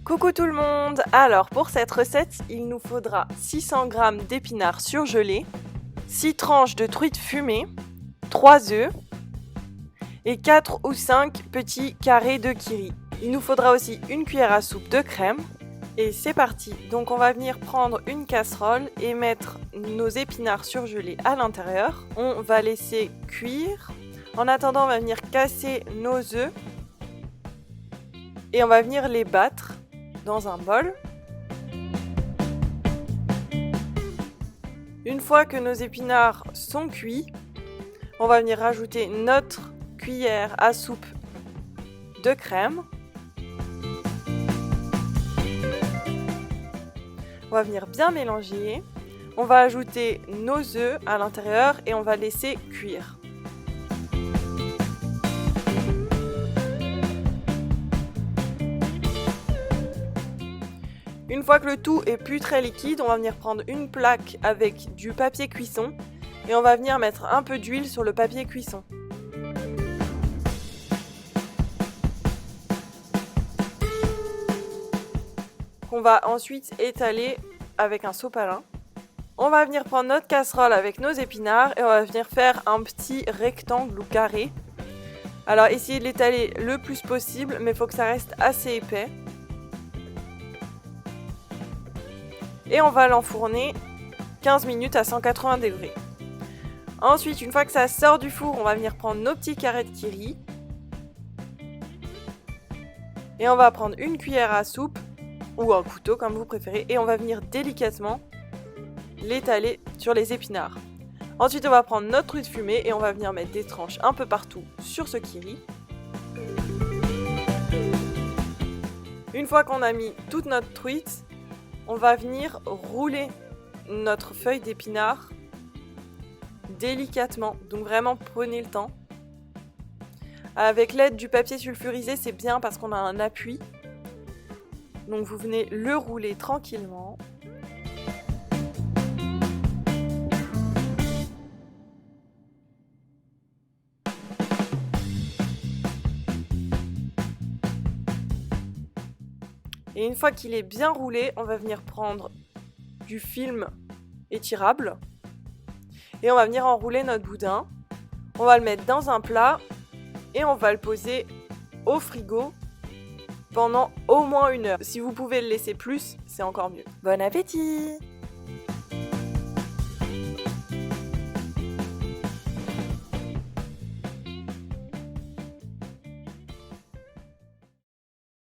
Coucou tout le monde! Alors pour cette recette, il nous faudra 600 g d'épinards surgelés, 6 tranches de truite fumée, 3 œufs et 4 ou 5 petits carrés de kiri. Il nous faudra aussi une cuillère à soupe de crème. Et c'est parti! Donc on va venir prendre une casserole et mettre nos épinards surgelés à l'intérieur. On va laisser cuire. En attendant, on va venir casser nos œufs et on va venir les battre dans un bol. Une fois que nos épinards sont cuits, on va venir rajouter notre cuillère à soupe de crème. On va venir bien mélanger. On va ajouter nos œufs à l'intérieur et on va laisser cuire. Une fois que le tout est plus très liquide, on va venir prendre une plaque avec du papier cuisson et on va venir mettre un peu d'huile sur le papier cuisson. On va ensuite étaler avec un sopalin. On va venir prendre notre casserole avec nos épinards et on va venir faire un petit rectangle ou carré. Alors essayez de l'étaler le plus possible, mais il faut que ça reste assez épais. Et on va l'enfourner 15 minutes à 180 degrés. Ensuite, une fois que ça sort du four, on va venir prendre nos petits carrés de kiri. Et on va prendre une cuillère à soupe ou un couteau comme vous préférez et on va venir délicatement l'étaler sur les épinards. Ensuite, on va prendre notre truite fumée et on va venir mettre des tranches un peu partout sur ce kiri. Une fois qu'on a mis toute notre truite, on va venir rouler notre feuille d'épinard délicatement. Donc vraiment prenez le temps. Avec l'aide du papier sulfurisé, c'est bien parce qu'on a un appui. Donc vous venez le rouler tranquillement. Et une fois qu'il est bien roulé, on va venir prendre du film étirable et on va venir enrouler notre boudin. On va le mettre dans un plat et on va le poser au frigo pendant au moins 1 heure. Si vous pouvez le laisser plus, c'est encore mieux. Bon appétit!